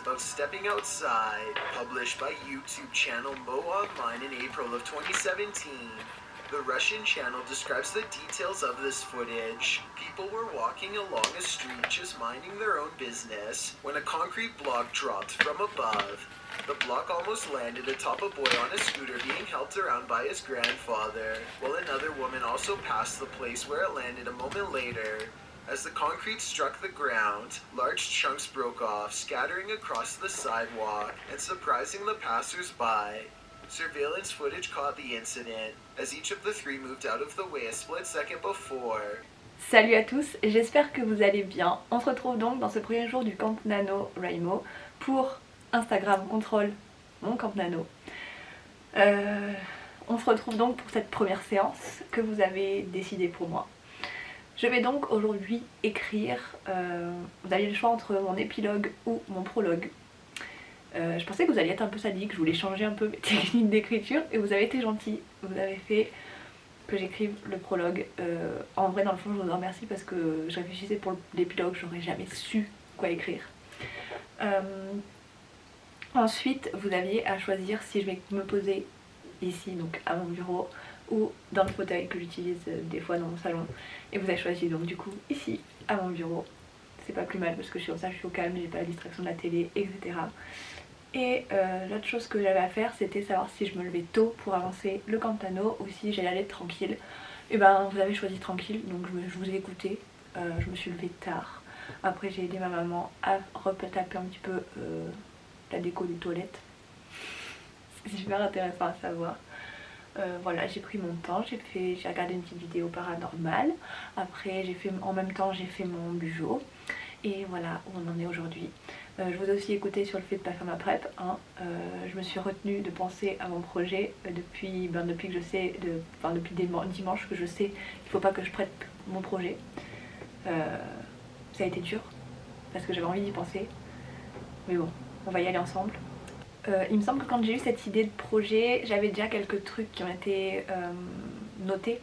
about stepping outside, published by YouTube channel Mo Online in April of 2017. The Russian channel describes the details of this footage. People were walking along a street just minding their own business when a concrete block dropped from above. The block almost landed atop a boy on a scooter being helped around by his grandfather, while another woman also passed the place where it landed a moment later. As the concrete struck the ground, large chunks broke off, scattering across the sidewalk and surprising the passers-by. Surveillance footage caught the incident, as each of the three moved out of the way a split second before. Salut à tous, j'espère que vous allez bien. On se retrouve donc dans ce premier jour du Camp Nano Raimo pour Instagram Contrôle mon Camp Nano. On se retrouve donc pour cette première séance que vous avez décidée pour moi. Je vais donc aujourd'hui écrire, vous aviez le choix entre mon épilogue ou mon prologue. Je pensais que vous alliez être un peu sadique, je voulais changer un peu mes techniques d'écriture et vous avez été gentils, vous avez fait que j'écrive le prologue. En vrai dans le fond je vous en remercie parce que je réfléchissais pour l'épilogue, j'aurais jamais su quoi écrire. Ensuite vous aviez à choisir si je vais me poser ici donc à mon bureau ou dans le fauteuil que j'utilise des fois dans mon salon, et vous avez choisi donc du coup ici à mon bureau. C'est pas plus mal parce que je suis comme ça, je suis au calme, j'ai pas la distraction de la télé, etc. Et l'autre chose que j'avais à faire c'était savoir si je me levais tôt pour avancer le Camp Nano ou si j'allais aller tranquille. Et ben vous avez choisi tranquille, donc je vous ai écouté, je me suis levée tard. Après j'ai aidé ma maman à retaper un petit peu la déco des toilettes. C'est super intéressant à savoir. Voilà, j'ai pris mon temps, j'ai regardé une petite vidéo paranormale. Après en même temps j'ai fait mon bujo. Et voilà où on en est aujourd'hui. Je vous ai aussi écouté sur le fait de pas faire ma prep, hein. Je me suis retenue de penser à mon projet depuis que je sais, depuis dimanche que je sais qu'il faut pas que je prête mon projet. Ça a été dur parce que j'avais envie d'y penser, mais bon, on va y aller ensemble. Il me semble que quand j'ai eu cette idée de projet, j'avais déjà quelques trucs qui ont été notés.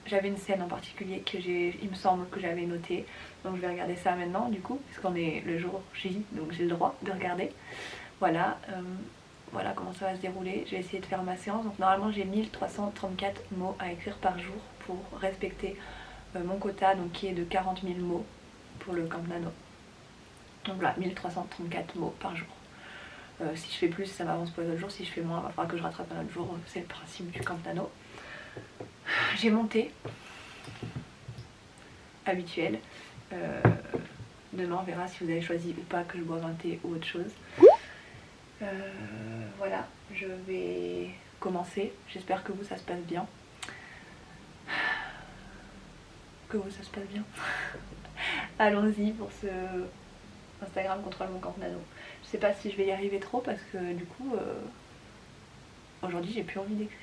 J'avais une scène en particulier il me semble que j'avais notée, donc je vais regarder ça maintenant du coup, puisqu'on est le jour J, donc j'ai le droit de regarder. Voilà, voilà comment ça va se dérouler. Je vais essayer de faire ma séance, donc normalement j'ai 1334 mots à écrire par jour pour respecter mon quota, donc qui est de 40 000 mots pour le Camp Nano. Donc voilà, 1334 mots par jour. Si je fais plus, ça m'avance pour les autres jours. Si je fais moins, il va falloir que je rattrape un autre jour. C'est le principe du Camp Nano. J'ai monté, habituel. Demain, on verra si vous avez choisi ou pas que je boive un thé ou autre chose. Voilà, je vais commencer. J'espère que vous, ça se passe bien. Que vous, ça se passe bien. Allons-y pour ce Instagram Contrôle mon Camp Nano. Je sais pas si je vais y arriver trop parce que du coup aujourd'hui j'ai plus envie d'écrire.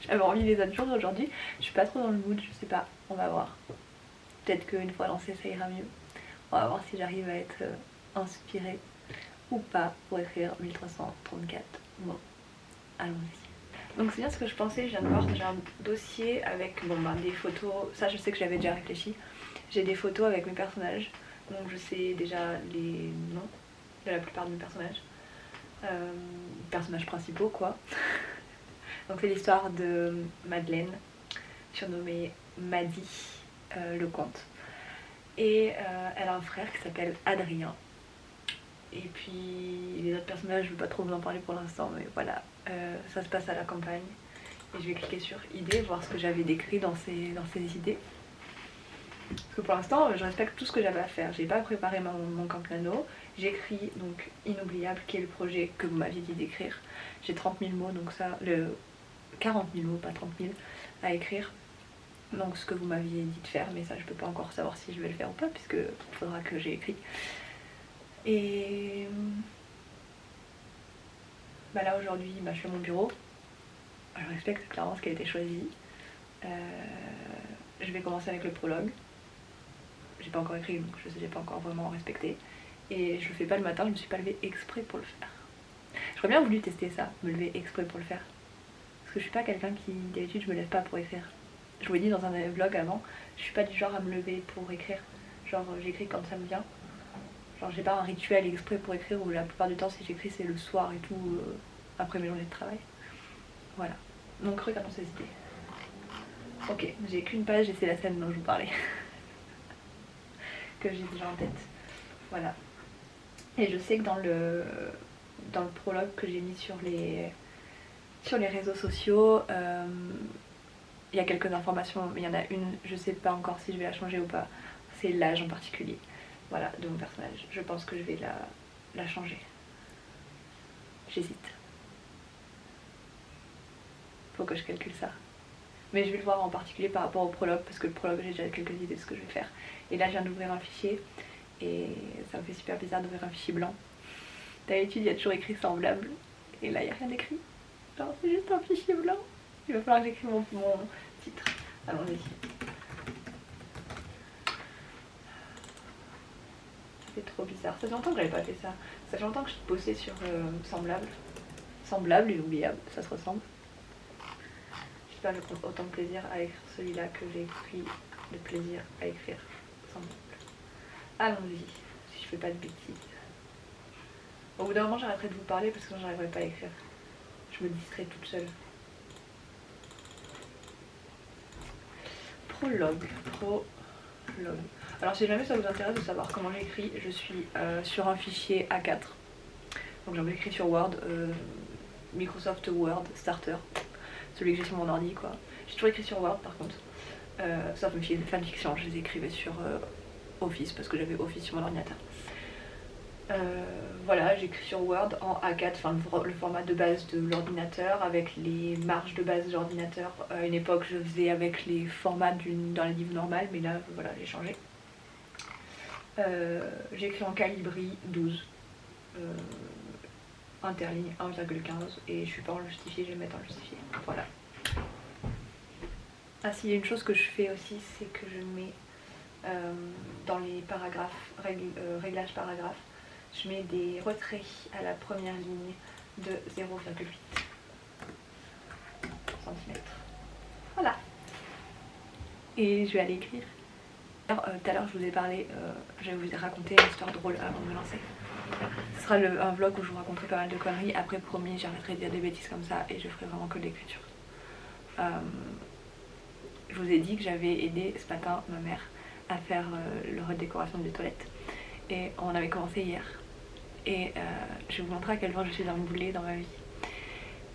J'avais envie les autres jours, aujourd'hui je suis pas trop dans le mood, je sais pas, on va voir. Peut-être qu'une fois lancé ça ira mieux. On va voir si j'arrive à être inspirée ou pas pour écrire 1334 mots. Allons-y. Donc c'est bien ce que je pensais, je viens de voir, j'ai un dossier avec des photos, ça je sais que j'avais déjà réfléchi. J'ai des photos avec mes personnages, donc je sais déjà les noms de la plupart de mes personnages. Personnages principaux quoi. Donc c'est l'histoire de Madeleine, surnommée Maddy le comte. Et elle a un frère qui s'appelle Adrien. Et puis les autres personnages, je ne veux pas trop vous en parler pour l'instant, mais voilà, ça se passe à la campagne. Et je vais cliquer sur idées, voir ce que j'avais décrit dans ces idées. Parce que pour l'instant, je respecte tout ce que j'avais à faire. J'ai pas préparé mon Camp Nano. J'écris donc Inoubliable, qui est le projet que vous m'aviez dit d'écrire. J'ai 30 000 mots, donc ça, 40 000 mots, pas 30 000, à écrire. Donc ce que vous m'aviez dit de faire, mais ça je peux pas encore savoir si je vais le faire ou pas, puisque il faudra que j'ai écrit. Et là aujourd'hui, je suis à mon bureau. Je respecte clairement ce qui a été choisi. Je vais commencer avec le prologue. J'ai pas encore écrit, donc je sais, j'ai pas encore vraiment respecté. Et je le fais pas le matin, je me suis pas levée exprès pour le faire. J'aurais bien voulu tester ça, me lever exprès pour le faire. Parce que je suis pas quelqu'un qui, d'habitude, je me lève pas pour écrire. Je vous l'ai dit dans un vlog avant, je suis pas du genre à me lever pour écrire. Genre j'écris quand ça me vient. Genre j'ai pas un rituel exprès pour écrire où la plupart du temps si j'écris c'est le soir et tout, après mes journées de travail. Voilà. Donc regardons ces idées. Ok, j'ai qu'une page et c'est la scène dont je vous parlais. Que j'ai déjà en tête. Voilà. Et je sais que dans le prologue que j'ai mis sur les réseaux sociaux, il y a quelques informations, mais il y en a une, je sais pas encore si je vais la changer ou pas. C'est l'âge en particulier. Voilà, de mon personnage. Je pense que je vais la changer. J'hésite. Faut que je calcule ça. Mais je vais le voir en particulier par rapport au prologue, parce que le prologue, j'ai déjà quelques idées de ce que je vais faire. Et là, je viens d'ouvrir un fichier, et ça me fait super bizarre d'ouvrir un fichier blanc. D'habitude, il y a toujours écrit semblable, et là, il n'y a rien écrit. Genre, c'est juste un fichier blanc. Il va falloir que j'écrive mon titre. Allons-y. C'est trop bizarre. Ça fait longtemps que j'avais pas fait ça. Ça fait longtemps que je bossais sur semblable. Semblable et oubliable, ça se ressemble. Je prends autant de plaisir à écrire celui-là que j'ai pris de plaisir à écrire semblable. Allons-y, si je fais pas de bêtises. Au bout d'un moment, j'arrêterai de vous parler parce que sinon j'arriverai pas à écrire. Je me distrais toute seule. Prologue. Alors si jamais ça vous intéresse de savoir comment j'écris, je suis sur un fichier A4. Donc j'en ai écrit sur Word, Microsoft Word Starter, celui que j'ai sur mon ordi quoi. J'ai toujours écrit sur Word par contre, sauf mes fanfictions, je les écrivais sur Office parce que j'avais Office sur mon ordinateur. Voilà, j'écris sur Word en A4, enfin le format de base de l'ordinateur avec les marges de base de l'ordinateur. À une époque je faisais avec les formats dans les livres normales, mais là voilà j'ai changé. J'écris en Calibri 12, interligne 1,15 et je suis pas en justifié, je vais le mettre en justifié. Voilà. Ah si, il y a une chose que je fais aussi, c'est que je mets dans les paragraphes, réglages paragraphes, je mets des retraits à la première ligne de 0,8 cm. Voilà. Et je vais aller écrire. Alors, tout à l'heure je vous ai parlé, je vais vous raconter une histoire drôle avant de me lancer. Ce sera un vlog où je vous raconterai pas mal de conneries. Après promis, j'arrêterai de dire des bêtises comme ça et je ferai vraiment que de l'écriture. Je vous ai dit que j'avais aidé ce matin ma mère à faire le redécoration des toilettes. Et on avait commencé hier. Et je vais vous montrer à quel point je suis emboulée dans ma vie.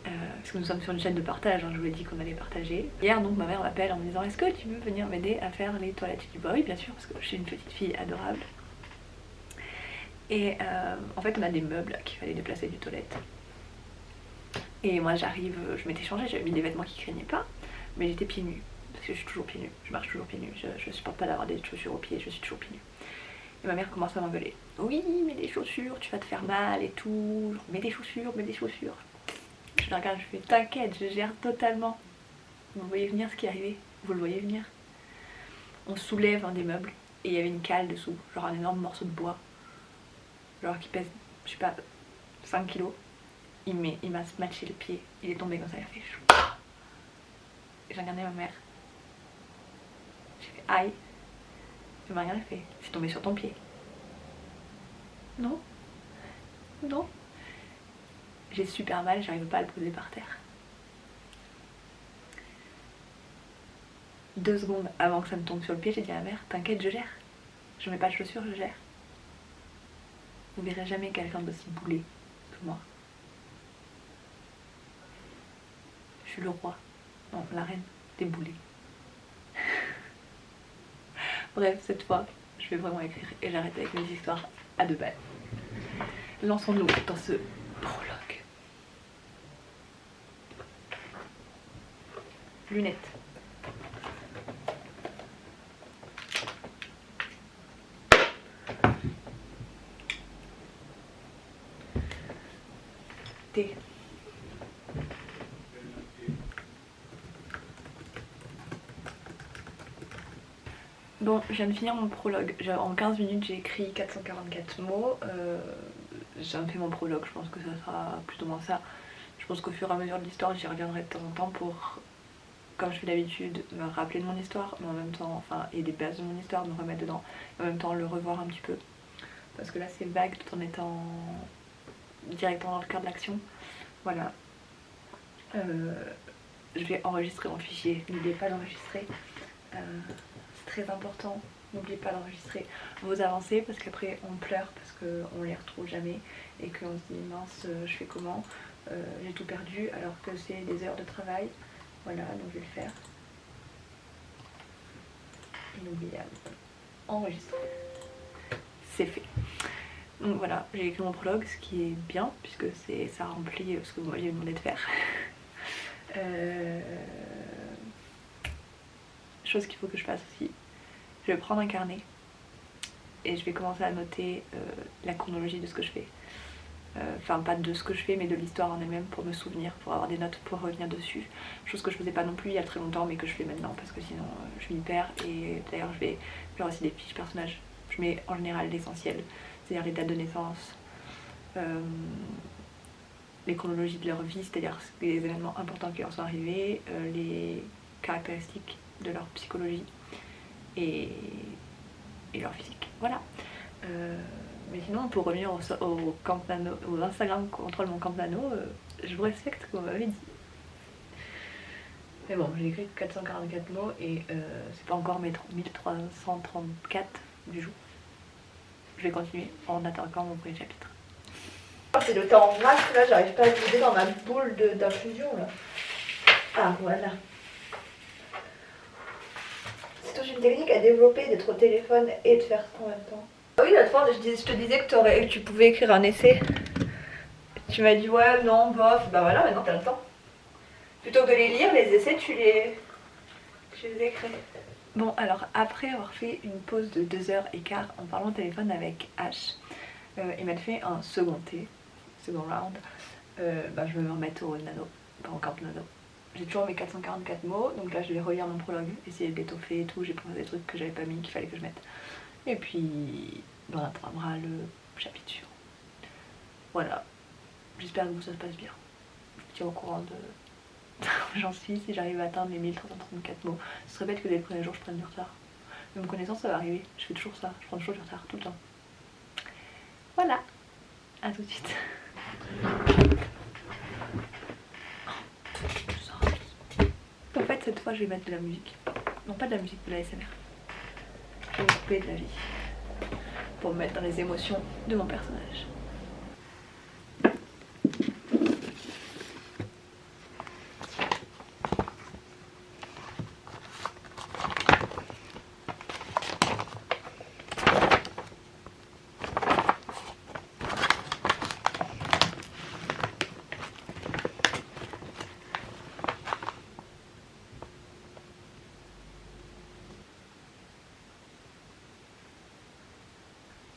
Parce que nous sommes sur une chaîne de partage, hein, je vous ai dit qu'on allait partager. Hier donc ma mère m'appelle en me disant est-ce que tu veux venir m'aider à faire les toilettes? Je dis bah oui bien sûr parce que je suis une petite fille adorable. Et en fait on a des meubles qu'il fallait déplacer du toilette. Et moi j'arrive, je m'étais changée, j'avais mis des vêtements qui craignaient pas, mais j'étais pieds nus. Parce que je suis toujours pieds nus, je marche toujours pieds nus, je supporte pas d'avoir des chaussures aux pieds, je suis toujours pieds nus. Et ma mère commence à m'engueuler. Oui, mets des chaussures, tu vas te faire mal et tout. Mets des chaussures, mets des chaussures. Je la regarde, je fais t'inquiète, je gère totalement. Vous voyez venir ce qui est arrivé? Vous le voyez venir? On soulève un des meubles et il y avait une cale dessous, genre un énorme morceau de bois. Genre qui pèse, je sais pas, 5 kilos. Il m'a smatché le pied, il est tombé comme ça, il a fait chou. Et j'ai regardé ma mère. J'ai fait aïe. Elle m'a rien fait. Je suis tombée sur ton pied. Non. Non. J'ai super mal, j'arrive pas à le poser par terre. 2 secondes avant que ça me tombe sur le pied, j'ai dit à ma mère, t'inquiète, je gère. Je mets pas de chaussures, je gère. Vous verrez jamais quelqu'un d'aussi boulé que moi. Je suis le roi. Non, la reine des boulets. Bref, cette fois, je vais vraiment écrire et j'arrête avec mes histoires à 2 balles. Lançons-nous dans ce prologue. Lunettes. Thé. Bon, je viens de finir mon prologue. En 15 minutes, j'ai écrit 444 mots. J'ai fait mon prologue, je pense que ça sera plutôt moins ça. Je pense qu'au fur et à mesure de l'histoire, j'y reviendrai de temps en temps pour, comme je fais d'habitude, me rappeler de mon histoire, mais en même temps, enfin, et des bases de mon histoire, me remettre dedans, et en même temps le revoir un petit peu. parce que là c'est vague tout en étant directement dans le cœur de l'action. Voilà. Je vais enregistrer mon fichier, n'oubliez pas d'enregistrer. C'est très important, n'oubliez pas d'enregistrer vos avancées parce qu'après on pleure parce qu'on les retrouve jamais et qu'on se dit mince, je fais comment, j'ai tout perdu alors que c'est des heures de travail. Voilà, donc je vais le faire. Inoubliable. Enregistrer. C'est fait. Donc voilà, j'ai écrit mon prologue, ce qui est bien puisque ça remplit ce que vous m'aviez demandé de faire. Chose qu'il faut que je fasse aussi, je vais prendre un carnet et je vais commencer à noter la chronologie de ce que je fais. Enfin pas de ce que je fais mais de l'histoire en elle-même pour me souvenir, pour avoir des notes pour revenir dessus. Chose que je faisais pas non plus il y a très longtemps mais que je fais maintenant parce que sinon je m'y perds. Et d'ailleurs je vais faire aussi des fiches personnages. Je mets en général l'essentiel, c'est-à-dire les dates de naissance, les chronologies de leur vie, c'est-à-dire les événements importants qui leur sont arrivés, les caractéristiques de leur psychologie et leur physique. Voilà. Mais sinon, pour revenir au Camp Nano, au Instagram contrôle mon Camp Nano, je vous respecte comme on m'avait dit. Mais bon, j'ai écrit 444 mots et c'est pas encore mes 1334 du jour. Je vais continuer en attaquant mon premier chapitre. C'est le temps en max, là j'arrive pas à vider dans ma boule d'infusion là. Ah voilà. C'est toute une technique à développer d'être au téléphone et de faire ça en même temps. Ah oui, l'autre fois je te disais que tu pouvais écrire un essai. Tu m'as dit ouais, non, bof, bah voilà, maintenant t'as le temps. Plutôt que de les lire, les essais, tu les écris. Bon, alors après avoir fait une pause de 2h15 en parlant au téléphone avec H, il m'a fait un second round. Je vais me remettre au nano, pas au camp nano. J'ai toujours mes 444 mots, donc là je vais relire mon prologue, essayer de l'étoffer et tout. J'ai pensé des trucs que j'avais pas mis, qu'il fallait que je mette. Et puis, on attrapera le chapitre suivant. Voilà, j'espère que ça se passe bien. Je vous tiens au courant de j'en suis, si j'arrive à atteindre mes 1334 mots. Ce serait bête que dès le premier jour je prenne du retard. Mais me connaissant, ça va arriver. Je fais toujours ça, je prends toujours du retard, tout le temps. Voilà, à tout de suite. En fait, cette fois, je vais mettre de la musique. Non, pas de la musique, de la ASMR. Je vais me couper de la vie pour me mettre dans les émotions de mon personnage.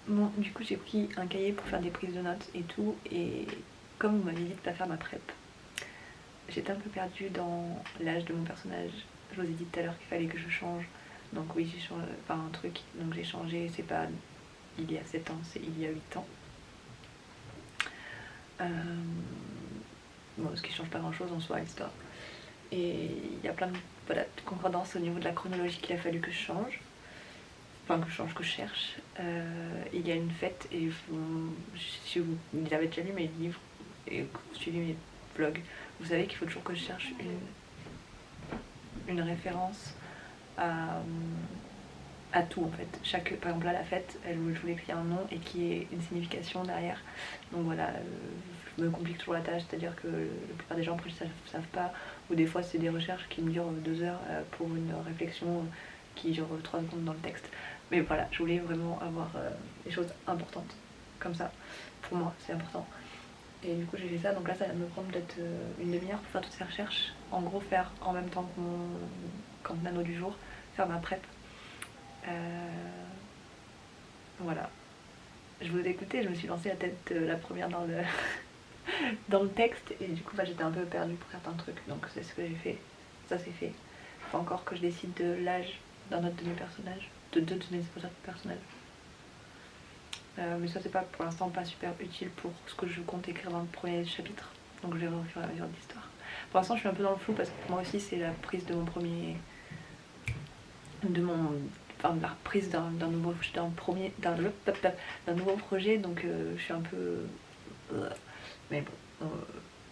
Bon, du coup j'ai pris un cahier pour faire des prises de notes et tout, et comme vous m'avez dit de pas faire ma prep, j'étais un peu perdue dans l'âge de mon personnage. Je vous ai dit tout à l'heure qu'il fallait que je change, donc oui j'ai changé, enfin un truc, donc j'ai changé, c'est pas il y a 7 ans, c'est il y a 8 ans. Bon, ce qui change pas grand chose en soi, l'histoire. Et il y a plein de, voilà, de concordances au niveau de la chronologie qu'il a fallu que je change. Enfin que je cherche. Il y a une fête et si vous avez déjà lu mes livres et que vous suivez mes vlogs, vous savez qu'il faut toujours que je cherche une référence à tout en fait. Par exemple là la fête, je voulais qu'il y ait un nom et qu'il y ait une signification derrière. Donc voilà, je me complique toujours la tâche, c'est-à-dire que la plupart des gens après ne savent pas, ou des fois c'est des recherches qui me durent 2 heures pour une réflexion qui dure 3 secondes dans le texte. Mais voilà, je voulais vraiment avoir des choses importantes comme ça. Pour moi, c'est important. Et du coup, j'ai fait ça. Donc là, ça va me prendre peut-être une demi-heure pour faire toutes ces recherches. En gros, faire en même temps que mon camp nano du jour, faire ma prep. Voilà. Je vous ai écouté, je me suis lancée la tête la première dans le, dans le texte. Et du coup, j'étais un peu perdue pour certains trucs. Donc c'est ce que j'ai fait. Ça, c'est fait. Faut encore que je décide de l'âge d'un autre de mes personnages. De deux de mes personnages. Mais ça c'est pas pour l'instant pas super utile pour ce que je compte écrire dans le premier chapitre. Donc je vais au fur et à mesure de l'histoire. Pour l'instant je suis un peu dans le flou parce que pour moi aussi c'est la prise de mon premier... enfin de la reprise d'un nouveau projet, donc je suis un peu mais bon,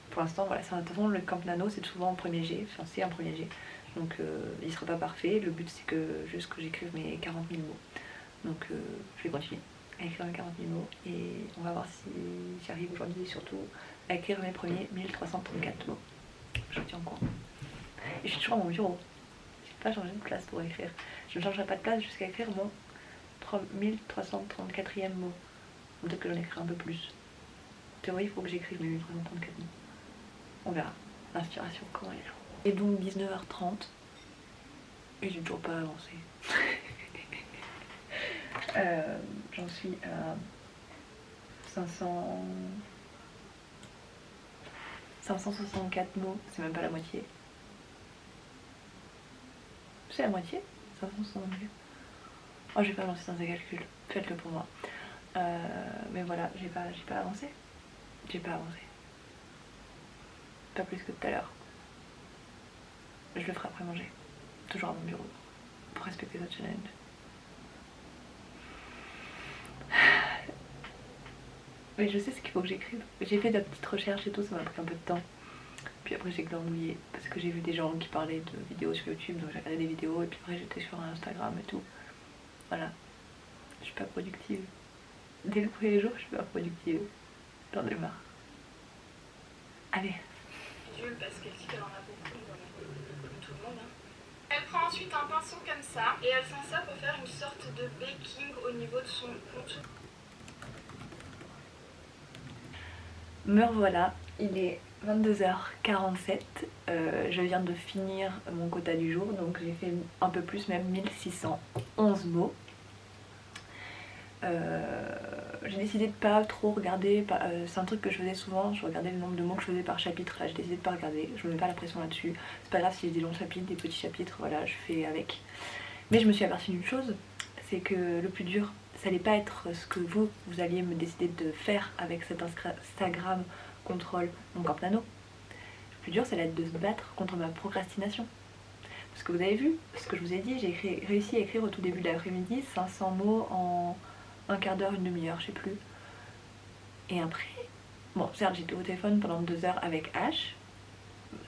pour l'instant voilà, de toute façon le Camp Nano c'est souvent en premier G, enfin c'est un premier G, donc il sera pas parfait, le but c'est que juste que j'écrive mes 40 000 mots, donc je vais continuer à écrire mes 40 000 mots et on va voir si j'y arrive aujourd'hui, surtout à écrire mes premiers 1334 mots. Je tiens en courant. Et je suis toujours à mon bureau. J'ai pas changé de place pour écrire. Je ne changerai pas de place jusqu'à écrire mon 1334e mot. Peut-être que j'en écrirai un peu plus. En théorie, il faut que j'écrive mes 1334 mots. On verra. L'inspiration, comment elle est. Et donc 19h30. Et j'ai toujours pas avancé. J'en suis à 564 mots, c'est même pas la moitié. C'est la moitié 564. Oh, j'ai pas lancé dans un calcul, faites-le pour moi. Mais voilà, j'ai pas avancé. J'ai pas avancé. Pas plus que tout à l'heure. Je le ferai après manger. Toujours à mon bureau. Pour respecter ce challenge. Mais je sais ce qu'il faut que j'écrive. J'ai fait de la petite recherche et tout, ça m'a pris un peu de temps. Puis après j'ai glandouillé parce que j'ai vu des gens qui parlaient de vidéos sur YouTube, donc j'ai regardé des vidéos et puis après j'étais sur Instagram et tout. Voilà. Je suis pas productive. Dès le premier jour, je suis pas productive. J'en ai marre. Allez. Parce qu'elle dit qu'elle en a beaucoup comme tout le monde. Elle prend ensuite un pinceau comme ça et elle s'en sert pour faire une sorte de baking au niveau de son contour. Me revoilà, il est 22h47, je viens de finir mon quota du jour, donc j'ai fait un peu plus, même 1611 mots. J'ai décidé de pas trop regarder, c'est un truc que je faisais souvent, je regardais le nombre de mots que je faisais par chapitre, là j'ai décidé de pas regarder, je me mets pas la pression là-dessus, c'est pas grave si j'ai des longs chapitres, des petits chapitres, voilà, je fais avec. Mais je me suis aperçue d'une chose, c'est que le plus dur, ça allait pas être ce que vous alliez me décider de faire avec cet Instagram contrôle mon Camp Nano. Le plus dur, ça allait être de se battre contre ma procrastination. Parce que vous avez vu, ce que je vous ai dit, j'ai réussi à écrire au tout début de l'après-midi 500 mots en un quart d'heure, une demi-heure, je sais plus. Et après, bon, certes, j'étais au téléphone pendant 2 heures avec H.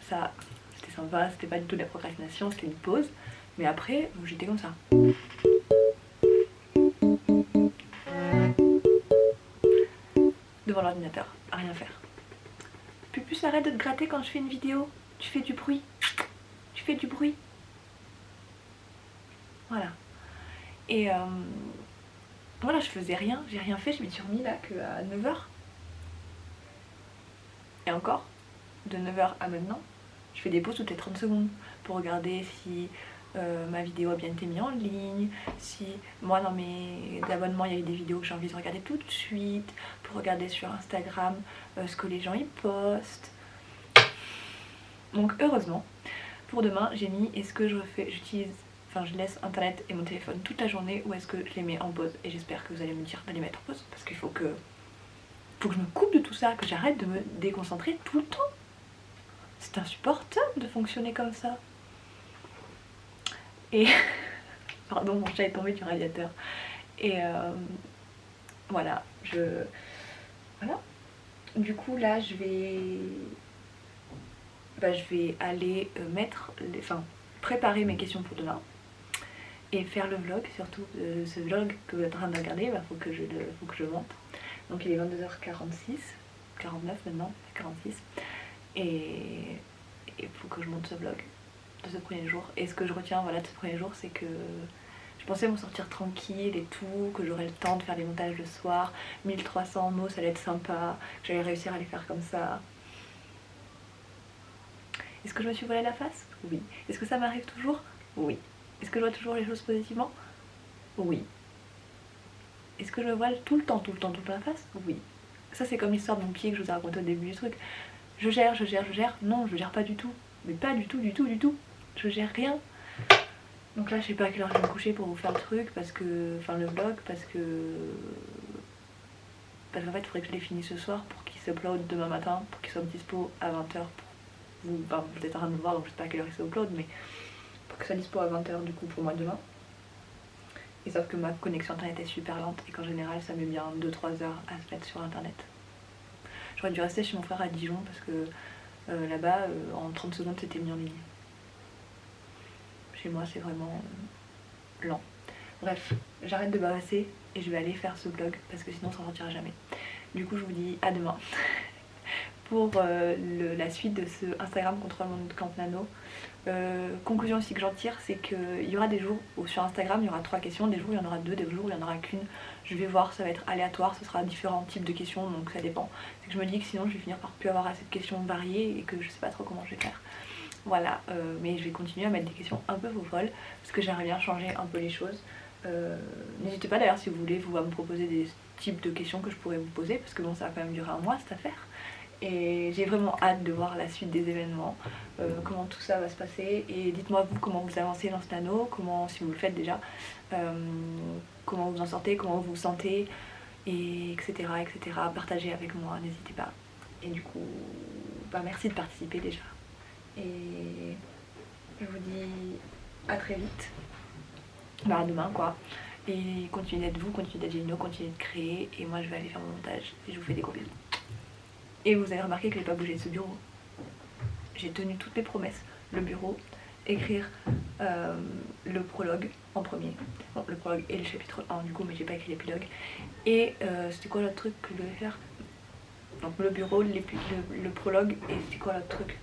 Ça, c'était sympa, c'était pas du tout de la procrastination, c'était une pause. Mais après, j'étais comme ça. Devant l'ordinateur, à rien faire. Pupus, arrête de te gratter quand je fais une vidéo. Tu fais du bruit. Tu fais du bruit. Voilà. Et voilà, je faisais rien, j'ai rien fait, je m'y suis remis là qu'à 9h. Et encore, de 9h à maintenant, je fais des pauses toutes les 30 secondes pour regarder si ma vidéo a bien été mise en ligne, si moi dans mes abonnements il y a eu des vidéos que j'ai envie de regarder tout de suite, pour regarder sur Instagram ce que les gens y postent. Donc heureusement, pour demain j'ai mis est-ce que je laisse internet et mon téléphone toute la journée ou est-ce que je les mets en pause, et j'espère que vous allez me dire de les mettre en pause parce qu'il faut que je me coupe de tout ça, que j'arrête de me déconcentrer tout le temps. C'est insupportable de fonctionner comme ça. Et pardon, mon chat est tombé du radiateur. Et voilà, voilà. Du coup là je vais aller préparer mes questions pour demain et faire le vlog, surtout ce vlog que vous êtes en train de regarder, faut que je monte. Donc il est 22h46, 49 maintenant, 46, et il faut que je monte ce vlog de ce premier jour. Et ce que je retiens de ce premier jour, c'est que je pensais m'en sortir tranquille et tout, que j'aurais le temps de faire les montages le soir, 1300 mots ça allait être sympa, que j'allais réussir à les faire comme ça. Est-ce que je me suis voilé la face? Oui. Est-ce que ça m'arrive toujours? Oui. Est-ce que je vois toujours les choses positivement? Oui. Est-ce que je me voile tout le temps la face? Oui. Ça c'est comme l'histoire de mon pied que je vous ai raconté au début du truc. Je gère. Non, je gère pas du tout. Mais pas du tout. Je gère rien. Donc là je sais pas à quelle heure je vais me coucher pour vous faire le truc, le vlog, parce qu'en fait il faudrait que je les finisse ce soir pour qu'ils s'upload demain matin, pour qu'ils soient dispo à 20h. Vous êtes en train de me voir, donc je sais pas à quelle heure ils s'upload, mais pour que ça soit dispo à 20h du coup pour moi demain. Et sauf que ma connexion internet est super lente et qu'en général ça met bien 2-3 heures à se mettre sur internet. J'aurais dû rester chez mon frère à Dijon parce que là-bas en 30 secondes c'était mis en ligne. Chez moi c'est vraiment lent. Bref, j'arrête de bavasser et je vais aller faire ce vlog parce que sinon ça ne sortira jamais. Du coup je vous dis à demain pour la suite de ce Instagram contrôle mon compte nano. Conclusion aussi que j'en tire, c'est qu'il y aura des jours où sur Instagram il y aura 3 questions, des jours où il y en aura 2, des jours où il n'y en aura qu'une. Je vais voir, ça va être aléatoire, ce sera différents types de questions donc ça dépend. C'est que je me dis que sinon je vais finir par plus avoir assez de questions variées et que je sais pas trop comment je vais faire. Voilà, mais je vais continuer à mettre des questions un peu folles parce que j'aimerais bien changer un peu les choses. N'hésitez pas d'ailleurs si vous voulez vous à me proposer des types de questions que je pourrais vous poser parce que bon ça va quand même durer un mois cette affaire. Et j'ai vraiment hâte de voir la suite des événements, comment tout ça va se passer. Et dites-moi vous comment vous avancez dans ce nano, comment, si vous le faites déjà, comment vous en sortez, comment vous vous sentez, et etc. etc. Partagez avec moi, n'hésitez pas. Et du coup, bah merci de participer déjà. Et je vous dis à très vite, bah à demain quoi. Et continuez d'être vous, continuez d'être Gino, continuez de créer. Et moi je vais aller faire mon montage et je vous fais des gros bisous. Et vous avez remarqué que j'ai pas bougé de ce bureau. J'ai tenu toutes mes promesses. Le bureau, écrire le prologue en premier. Bon, le prologue et le chapitre 1 du coup, mais j'ai pas écrit l'épilogue. Et c'était quoi l'autre truc que je devais faire? Donc le bureau, le prologue et c'était quoi l'autre truc?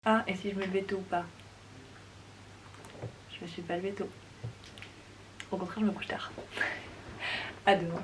Ah, et si je me levais tôt ou pas? Je me suis pas levée tôt. Au contraire, je me couche tard. À demain.